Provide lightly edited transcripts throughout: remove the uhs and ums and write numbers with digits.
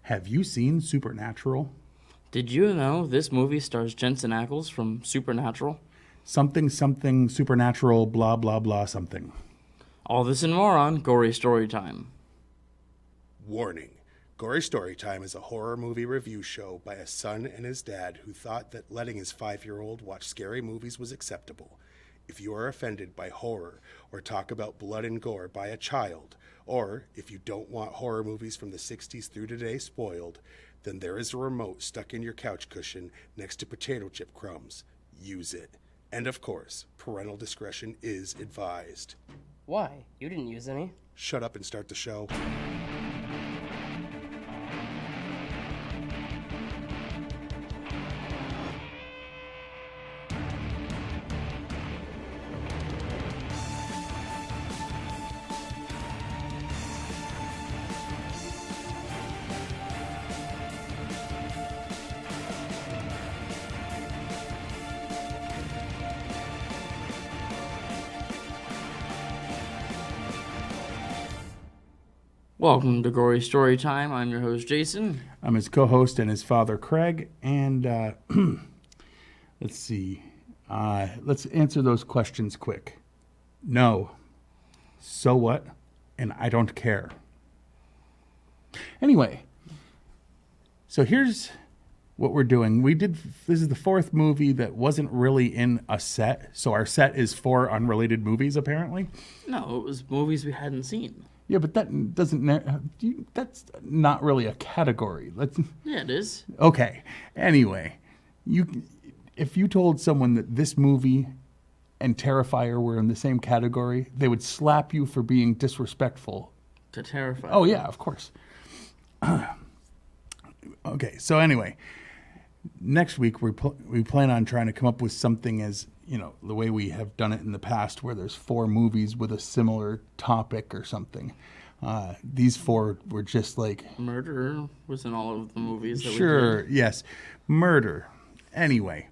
Have you seen Supernatural? Did you know this movie stars Jensen Ackles from Supernatural? Something, something, supernatural, blah, blah, blah, something. All this and more on Gory Storytime. Warning. Gory Storytime is a horror movie review show by a son and his dad who thought that letting his 5-year-old watch scary movies was acceptable. If you are offended by horror or talk about blood and gore by a child, or if you don't want horror movies from the 60s through today spoiled, then there is a remote stuck in your couch cushion next to potato chip crumbs. Use it. And of course, parental discretion is advised. Why? You didn't use any. Shut up and start the show. Welcome to Gory Storytime. I'm your host, Jason. I'm his co-host and his father, Craig. And let's see. Let's answer those questions quick. No. So what? And I don't care. Anyway, so here's what we're doing. This is the fourth movie that wasn't really in a set. So our set is 4 unrelated movies, apparently. No, it was movies we hadn't seen. Yeah, but that doesn't. That's not really a category. Yeah, it is. Okay. Anyway, if you told someone that this movie and Terrifier were in the same category, they would slap you for being disrespectful. To Terrifier. Oh yeah, of course. Okay. So anyway, next week we plan on trying to come up with something as, you know, the way we have done it in the past, where there's 4 movies with a similar topic or something. These 4 were just like... Murder was in all of the movies that we did. Sure, yes. Murder. Anyway,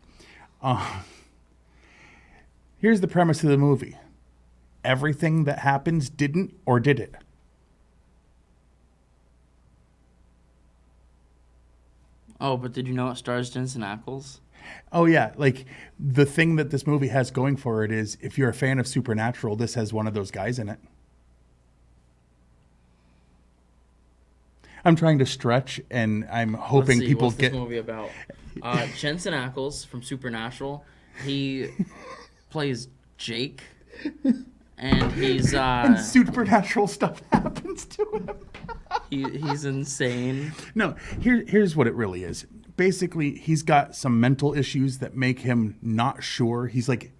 here's the premise of the movie. Everything that happens didn't or did it? Oh, but did you know it stars Jensen Ackles? Oh, yeah. Like, the thing that this movie has going for it is, if you're a fan of Supernatural, this has one of those guys in it. I'm trying to stretch, and I'm hoping people what's get... this movie about? Jensen Ackles from Supernatural. He plays Jake, and he's... and supernatural stuff happens to him. He's insane. No, here's what it really is. Basically, he's got some mental issues that make him not sure. He's like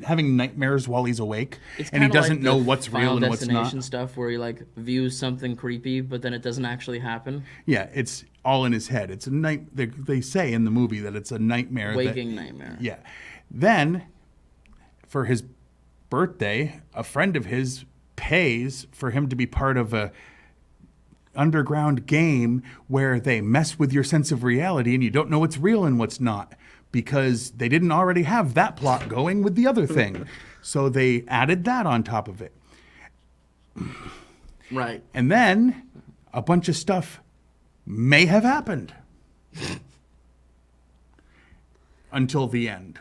having nightmares while he's awake, and he doesn't know what's real and what's not. Final Destination stuff where he like views something creepy, but then it doesn't actually happen. Yeah, it's all in his head. It's a night. They say in the movie that it's a nightmare. Waking nightmare. Yeah. Then, for his birthday, a friend of his pays for him to be part of a underground game where they mess with your sense of reality and you don't know what's real and what's not, because they didn't already have that plot going with the other thing. So they added that on top of it. Right. And then a bunch of stuff may have happened until the end.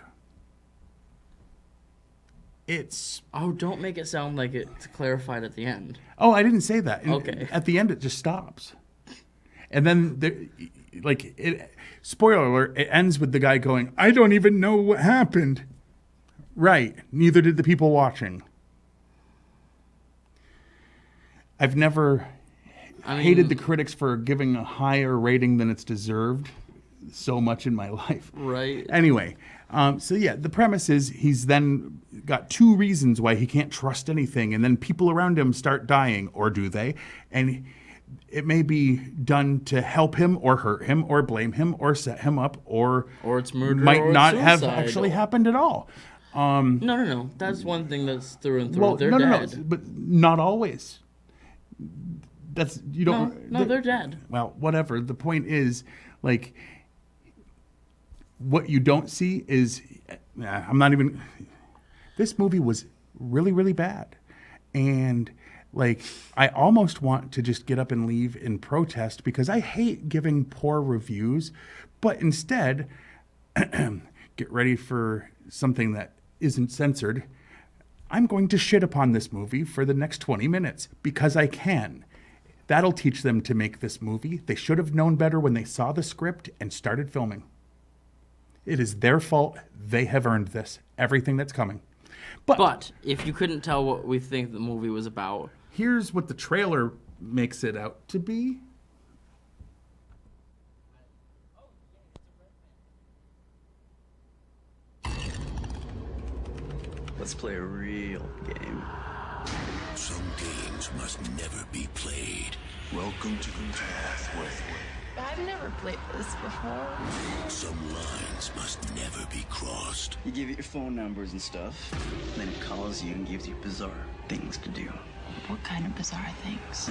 Oh, don't make it sound like it's clarified at the end. Oh, I didn't say that. Okay. At the end, it just stops. And then, spoiler alert, it ends with the guy going, I don't even know what happened. Right. Neither did the people watching. I've never hated the critics for giving a higher rating than it's deserved so much in my life. Right. Anyway, the premise is he's then got 2 reasons why he can't trust anything, and then people around him start dying, or do they? And it may be done to help him or hurt him or blame him or set him up, or it's murder, might or not it's have suicide. actually happened at all. No. That's one thing that's through and through. Well, they're no, dead. but not always. That's you don't. No, they're dead. Well, whatever. The point is, like, what you don't see is, I'm not even. This movie was really, really bad, and Like, I almost want to just get up and leave in protest because I hate giving poor reviews, but instead, get ready for something that isn't censored. I'm going to shit upon this movie for the next 20 minutes because I can. That'll teach them to make this movie. They should have known better when they saw the script and started filming. It is their fault. They have earned this. Everything that's coming. But if you couldn't tell what we think the movie was about, here's what the trailer makes it out to be. Let's play a real game. Some games must never be played. Welcome to the pathway. I've never played this before. Some lines must never be crossed. You give it your phone numbers and stuff, then it calls you and gives you bizarre things to do. What kind of bizarre things?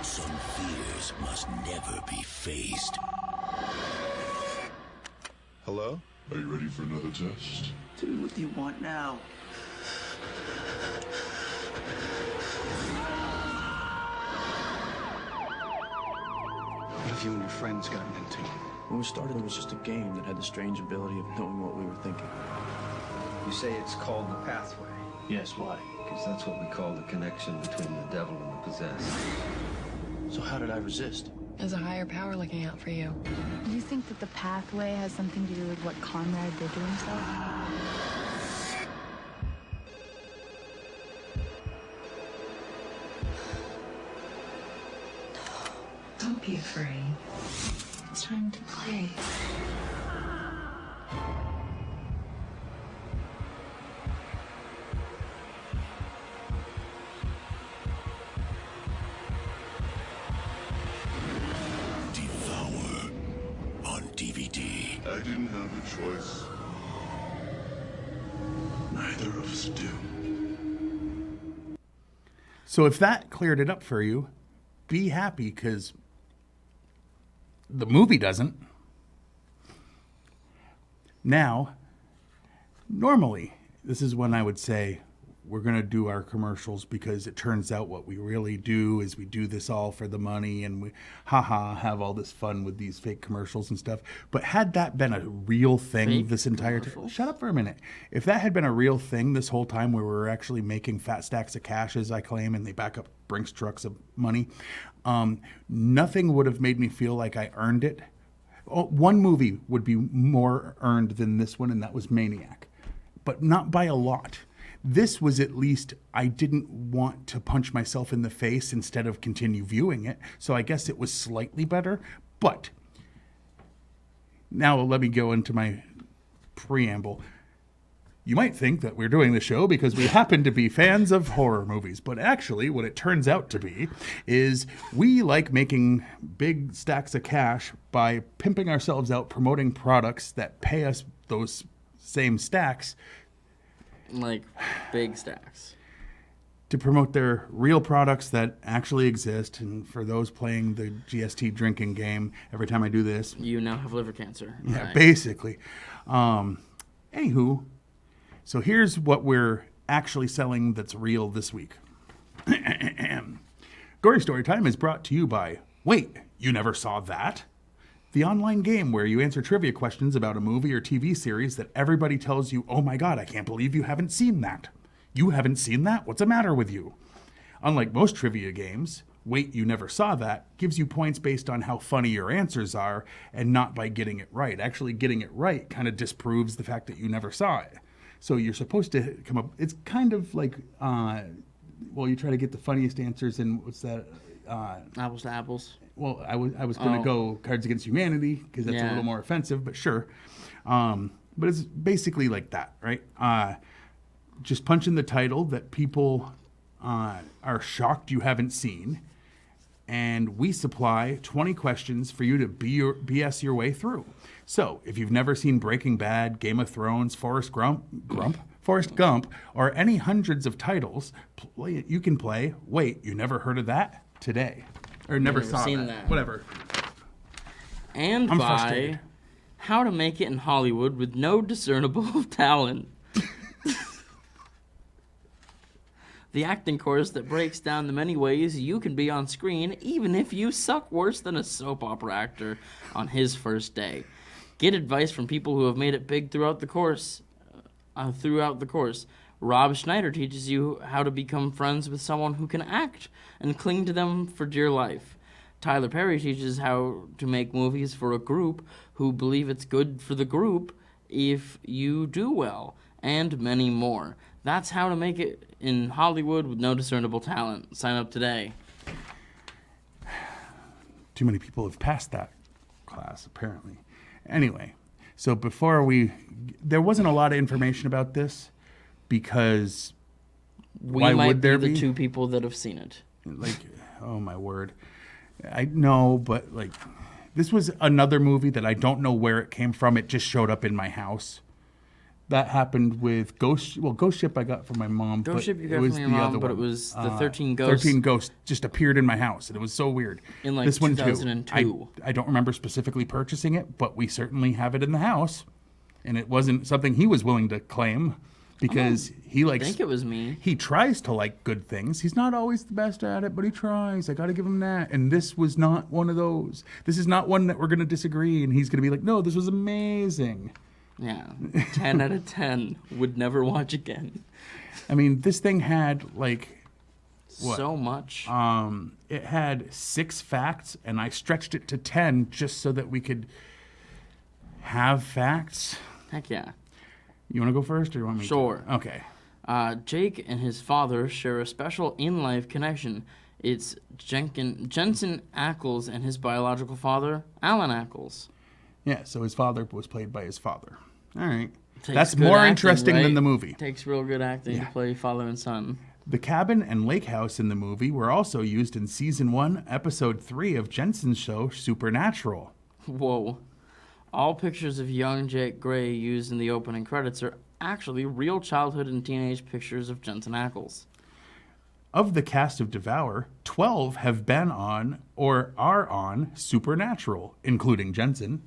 Some fears must never be faced. Hello? Are you ready for another test? Dude, what do you want now? What have you and your friends gotten into? When we started, it was just a game that had the strange ability of knowing what we were thinking. You say it's called the pathway? Yes, why? Because that's what we call the connection between the devil and the possessed. So how did I resist? There's a higher power looking out for you. Do you think that the pathway has something to do with what Conrad did to himself? Don't be afraid. It's time to play. Devour on DVD. I didn't have a choice. Neither of us do. So if that cleared it up for you, be happy because the movie doesn't. Now, normally, this is when I would say we're going to do our commercials because it turns out what we really do is we do this all for the money and we, have all this fun with these fake commercials and stuff. But had that been a real thing Fake this entire time, commercials? shut up for a minute. If that had been a real thing this whole time where we were actually making fat stacks of cash, as I claim, and they back up Brinks trucks of money, nothing would have made me feel like I earned it. Oh, one movie would be more earned than this one, and that was Maniac, but not by a lot. This was at least, I didn't want to punch myself in the face instead of continue viewing it, so I guess it was slightly better. But now let me go into my preamble. You might think that we're doing the show because we happen to be fans of horror movies, but actually what it turns out to be is we like making big stacks of cash by pimping ourselves out, promoting products that pay us those same stacks like big stacks. to promote their real products that actually exist. And for those playing the GST drinking game, every time I do this, You now have liver cancer. yeah, Right. basically. Anywho, so here's what we're actually selling that's real this week. Gory Storytime is brought to you by Wait, You Never Saw That? The online game where you answer trivia questions about a movie or TV series that everybody tells you, oh my God, I can't believe you haven't seen that. You haven't seen that? What's the matter with you? Unlike most trivia games, Wait, You Never Saw That gives you points based on how funny your answers are and not by getting it right. Actually, getting it right kind of disproves the fact that you never saw it. So you're supposed to come up, it's kind of like, you try to get the funniest answers and what's that? Apples to apples. Well, I was going to go Cards Against Humanity because that's a Yeah. little more offensive, but sure. But it's basically like that, right? Just punch in the title that people are shocked you haven't seen, and we supply 20 questions for you to BS your way through. So if you've never seen Breaking Bad, Game of Thrones, Forrest Gump, or any hundreds of titles, you can play Wait, You Never Heard of That today. Or never Never saw seen that. that. Whatever. And I'm by frustrated. How to Make It in Hollywood with No Discernible Talent. the acting course that breaks down the many ways you can be on screen, even if you suck worse than a soap opera actor on his first day. Get advice from people who have made it big throughout the course. Rob Schneider teaches you how to become friends with someone who can act and cling to them for dear life. Tyler Perry teaches how to make movies for a group who believe it's good for the group if you do well, and many more. That's how to make it in Hollywood with no discernible talent. Sign up today. Too many people have passed that class, apparently. Anyway, so there wasn't a lot of information about this because why would there be? The two people that have seen it. Like, oh my word. I know, but like, this was another movie that I don't know where it came from. It just showed up in my house. That happened with Ghost Ship I got from my mom. Ghost Ship you got from your mom, but it was the 13 Ghosts. 13 Ghosts just appeared in my house, and it was so weird. In like this 2002. One too. I don't remember specifically purchasing it, but we certainly have it in the house. And it wasn't something he was willing to claim because he likes... I think it was me. He tries to like good things. He's not always the best at it, but he tries. I got to give him that. And this was not one of those. This is not one that we're going to disagree, and he's going to be like, no, this was amazing. Yeah, 10 out of 10. Would never watch again. I mean, this thing had, like... what? So much. It had 6 facts, and I stretched it to 10 just so that we could have facts. Heck yeah. You want to go first, or you want me Sure. to? Okay. Jake and his father share a special in-life connection. It's Jensen Ackles and his biological father, Alan Ackles. Yeah, so his father was played by his father. All right. Takes That's good more acting, interesting right? than the movie. Takes real good acting to play father and son. The cabin and lake house in the movie were also used in Season 1, Episode 3 of Jensen's show, Supernatural. Whoa. All pictures of young Jake Gray used in the opening credits are actually real childhood and teenage pictures of Jensen Ackles. Of the cast of Devour, 12 have been on or are on Supernatural, including Jensen.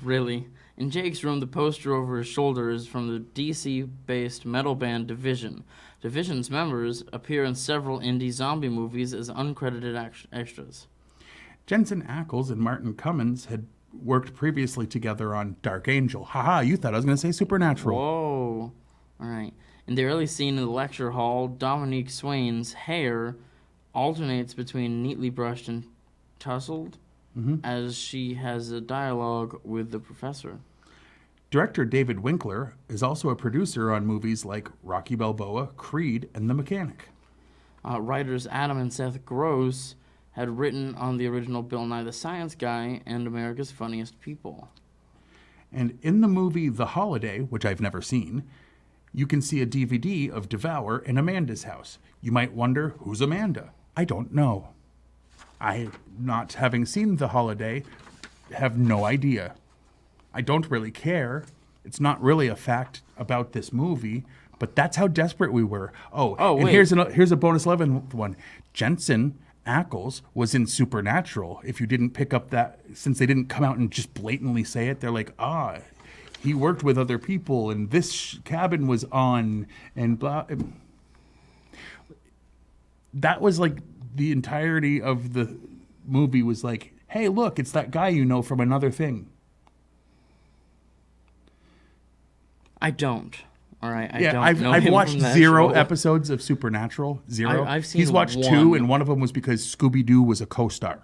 Really? In Jake's room, the poster over his shoulder is from the DC-based metal band Division. Division's members appear in several indie zombie movies as uncredited extras. Jensen Ackles and Martin Cummins had worked previously together on Dark Angel. Haha, you thought I was going to say Supernatural. Whoa. All right. In the early scene in the lecture hall, Dominique Swain's hair alternates between neatly brushed and tousled as she has a dialogue with the professor. Director David Winkler is also a producer on movies like Rocky Balboa, Creed, and The Mechanic. Writers Adam and Seth Gross had written on the original Bill Nye the Science Guy and America's Funniest People. And in the movie The Holiday, which I've never seen, you can see a DVD of Devour in Amanda's house. You might wonder, who's Amanda? I don't know. I, not having seen The Holiday, have no idea. I don't really care. It's not really a fact about this movie, but that's how desperate we were. And wait. Here's a bonus 11th one. Jensen Ackles was in Supernatural. If you didn't pick up that, since they didn't come out and just blatantly say it, they're like, he worked with other people, and this cabin was on, and blah. That was like the entirety of the movie was like, hey, look, it's that guy you know from another thing. I don't. All right, I've watched 0 episodes of Supernatural. 0. I've seen He's watched 2, and one of them was because Scooby-Doo was a co-star.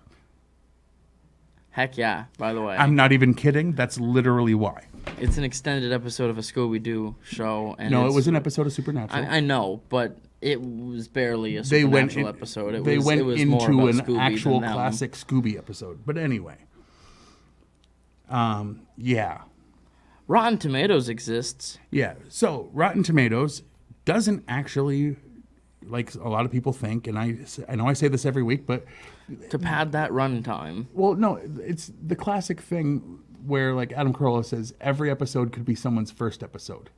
Heck yeah, by the way. I'm not even kidding. That's literally why. It's an extended episode of a Scooby-Doo show. And no, it was an episode of Supernatural. I know, but it was barely a Supernatural episode. They went into an Scooby actual classic Scooby episode. But anyway. Yeah. Rotten Tomatoes exists. Yeah. So Rotten Tomatoes doesn't actually, like a lot of people think, and I know I say this every week, but to pad that runtime. Well, no, it's the classic thing where, like Adam Carolla says, every episode could be someone's first episode.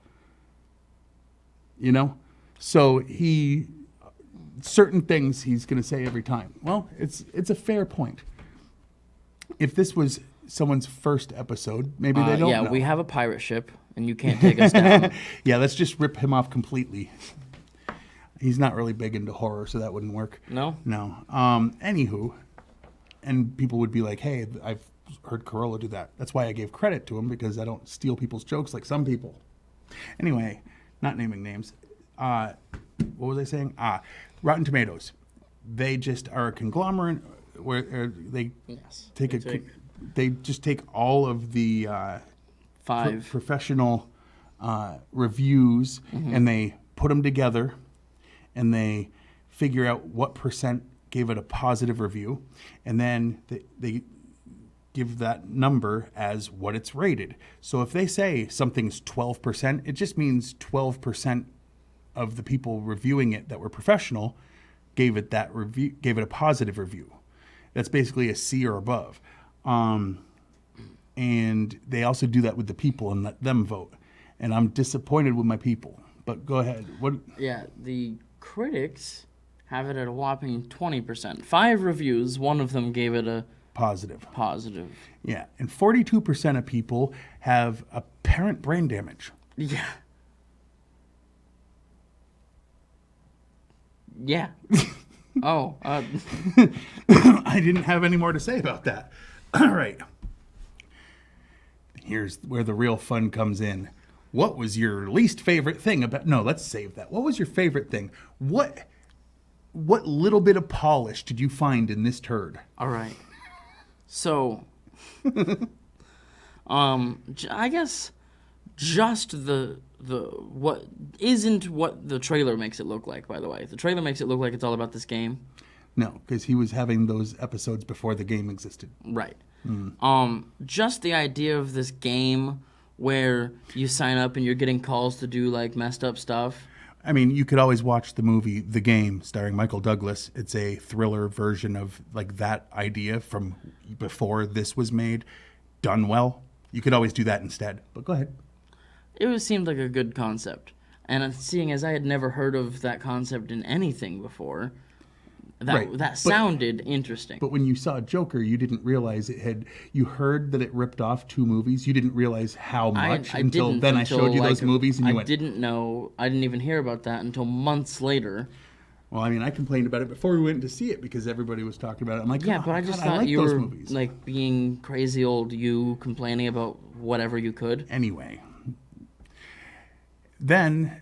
You know? So certain things he's going to say every time. Well, it's a fair point. If this was someone's first episode, maybe they don't know. We have a pirate ship, and you can't take us down. Yeah, let's just rip him off completely. He's not really big into horror, so that wouldn't work. No? No. Anywho, and people would be like, hey, I've heard Corolla do that. That's why I gave credit to him, because I don't steal people's jokes like some people. Anyway, not naming names. What was I saying? Rotten Tomatoes. They just are a conglomerate where they they just take all of the 5 professional reviews and they put them together and they figure out what percent gave it a positive review, and then they give that number as what it's rated. So if they say something's 12%, it just means 12% of the people reviewing it that were professional gave it a positive review. That's basically a C or above. And they also do that with the people and let them vote. And I'm disappointed with my people. But go ahead. What? Yeah, the critics have it at a whopping 20%. 5 reviews, one of them gave it a positive. Yeah, and 42% of people have apparent brain damage. Yeah. Yeah. I didn't have any more to say about that. All right. Here's where the real fun comes in. What was your least favorite thing about... No, let's save that. What was your favorite thing? What little bit of polish did you find in this turd? All right. So, I guess just the what isn't what the trailer makes it look like, by the way. The trailer makes it look like it's all about this game. No, because he was having those episodes before the game existed. Right. Just the idea of this game where you sign up and you're getting calls to do like messed up stuff. I mean, you could always watch the movie The Game starring Michael Douglas. It's a thriller version of like that idea from before this was made, done well. You could always do that instead. But go ahead. It seemed like a good concept. And seeing as I had never heard of that concept in anything before, that sounded interesting. But when you saw Joker, you didn't realize you heard that it ripped off 2 movies. You didn't realize how much until I showed you those movies and you went... I didn't know. I didn't even hear about that until months later. Well, I mean, I complained about it before we went to see it because everybody was talking about it. I'm like, yeah, but I just thought you were like being crazy old you complaining about whatever you could. Anyway. Then...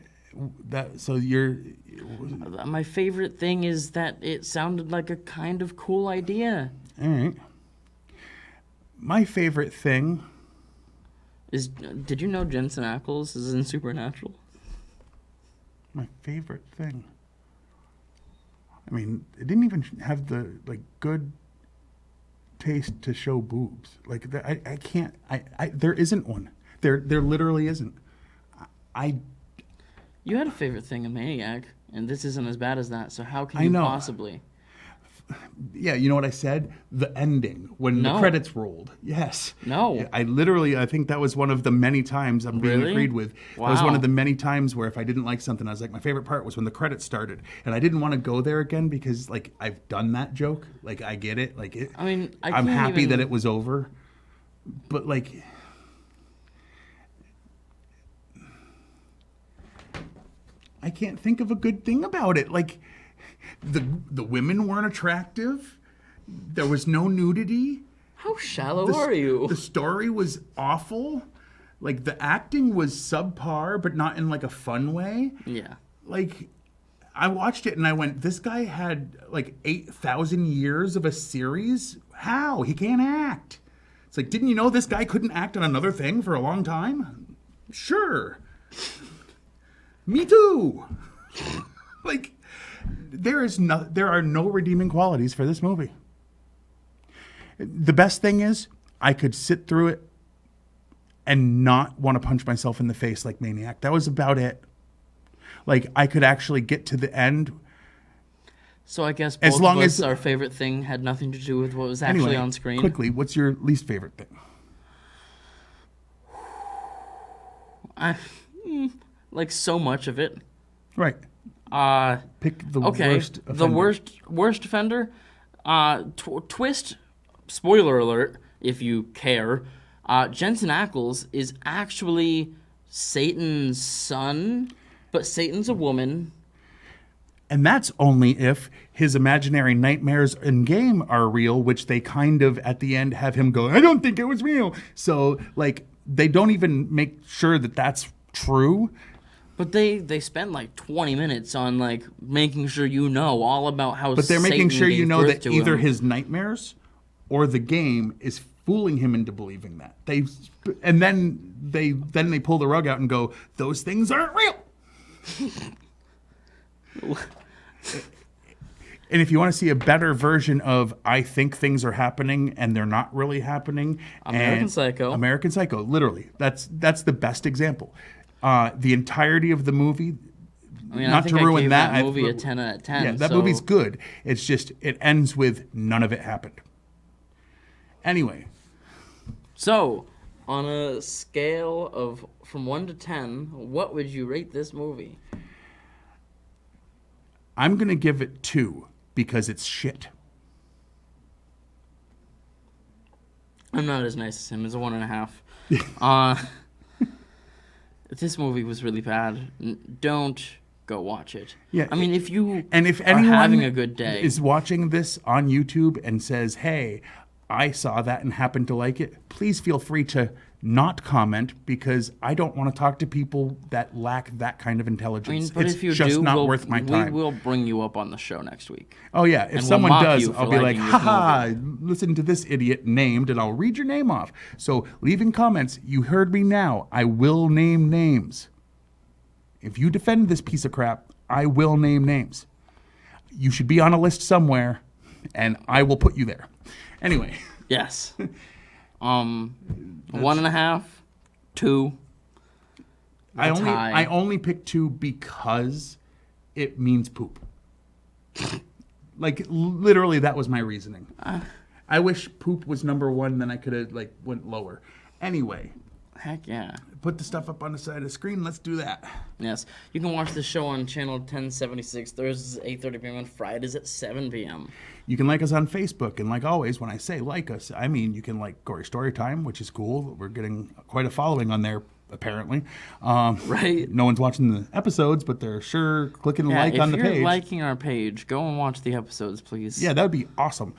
My favorite thing is that it sounded like a kind of cool idea. All right. My favorite thing is... Did you know Jensen Ackles is in Supernatural? My favorite thing... I mean, it didn't even have the good taste to show boobs. Like, I can't... there isn't one. There literally isn't. You had a favorite thing in Maniac, and this isn't as bad as that, so how can you possibly? Yeah, you know what I said? The ending, when the credits rolled. Yes. No. I think that was one of the many times I'm being agreed with. Wow. That was one of the many times where if I didn't like something, I was like, my favorite part was when the credits started. And I didn't want to go there again because, I've done that joke. I get it. I'm happy that it was over. But, I can't think of a good thing about it. The women weren't attractive. There was no nudity. How shallow are you? The story was awful. The acting was subpar, but not in a fun way. Yeah. I watched it and I went, this guy had 8,000 years of a series? How? He can't act. It's didn't you know this guy couldn't act on another thing for a long time? Sure. Me too. There are no redeeming qualities for this movie. The best thing is I could sit through it and not want to punch myself in the face like Maniac. That was about it. I could actually get to the end. So I guess both of us, our favorite thing had nothing to do with what was actually on screen. Quickly, what's your least favorite thing? So much of it. Right. Pick the worst offender. The worst offender. Twist. Spoiler alert, if you care. Jensen Ackles is actually Satan's son, but Satan's a woman. And that's only if his imaginary nightmares in game are real, which they kind of at the end have him go, I don't think it was real. So like they don't even make sure that that's true. But they spend like 20 minutes on like making sure you know all about how. But they're making Satan sure you gave know birth that to either him. his nightmares or the game is fooling him into believing that. And then they pull the rug out and go, those things aren't real. And if you want to see a better version of I think things are happening and they're not really happening, American Psycho, literally, that's the best example. The entirety of the movie. I mean, not I think to ruin I gave that movie a 10 out of 10. Yeah, that movie's good. It's just it ends with none of it happened. Anyway, so on a scale of from 1 to 10, what would you rate this movie? I'm gonna give it 2 because it's shit. I'm not as nice as him. It's a 1.5. This movie was really bad. Don't go watch it. Yeah, I mean, if anyone are having a good day, is watching this on YouTube and says, "Hey, I saw that and happened to like it," please feel free to not comment because I don't want to talk to people that lack that kind of intelligence. I mean, but it's if you just do, not worth my time. We will bring you up on the show next week. Oh yeah, if And someone we'll mock does, you for I'll be like, liking this haha, listen to this idiot named, and I'll read your name off. So leaving comments, you heard me now. I will name names. If you defend this piece of crap, I will name names. You should be on a list somewhere, and I will put you there. Anyway. Yes. 1.5, 2. That's high. I only picked 2 because it means poop. Like literally, that was my reasoning. I wish poop was number 1, then I could have like went lower. Anyway. Heck yeah. Put the stuff up on the side of the screen. Let's do that. Yes. You can watch the show on channel 1076, Thursdays at 8:30 p.m. and Fridays at 7 p.m. You can like us on Facebook. And like always, when I say like us, I mean you can like Gory Storytime, which is cool. We're getting quite a following on there, apparently. Right. No one's watching the episodes, but they're sure clicking like on the page. If you're liking our page, go and watch the episodes, please. Yeah, that would be awesome.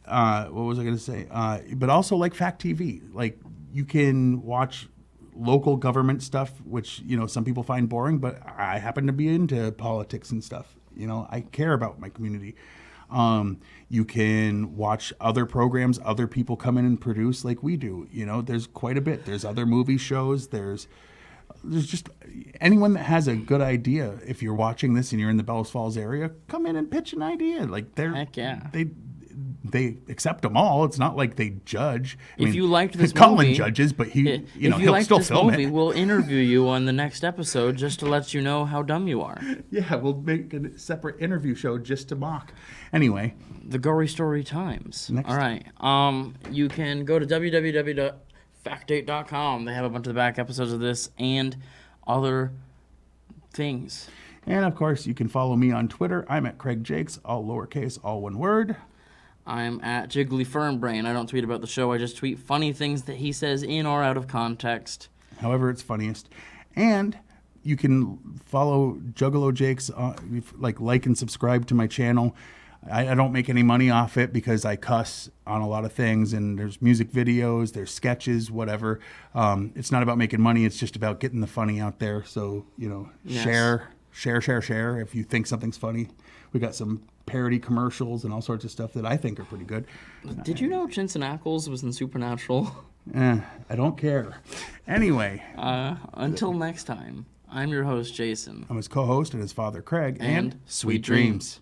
What was I going to say? But also like Fact TV. Like you can watch local government stuff, which, you know, some people find boring, but I happen to be into politics and stuff. You know, I care about my community. You can watch other programs other people come in and produce like we do. You know, there's quite a bit. There's other movie shows. There's just anyone that has a good idea. If you're watching this and you're in the Bellows Falls area, come in and pitch an idea. Like Heck yeah. They accept them all. It's not like they judge. If you liked this Colin movie, judges, but he'll liked still this film movie, it. We'll interview you on the next episode just to let you know how dumb you are. Yeah, we'll make a separate interview show just to mock. Anyway, the Gory Story Times. Next. All right. You can go to www.factdate.com. They have a bunch of the back episodes of this and other things. And of course, you can follow me on Twitter. I'm at Craig Jakes, all lowercase, all one word. I'm at Jiggly Fernbrain. I don't tweet about the show. I just tweet funny things that he says in or out of context. However it's funniest. And you can follow Juggalo Jakes, like and subscribe to my channel. I don't make any money off it because I cuss on a lot of things, and there's music videos, there's sketches, whatever. It's not about making money. It's just about getting the funny out there. So, you know, yes. share if you think something's funny. We got some parody commercials and all sorts of stuff that I think are pretty good. Did you know Jensen Ackles was in Supernatural? I don't care. Anyway. Until next time, I'm your host, Jason. I'm his co-host and his father, Craig. And sweet dreams.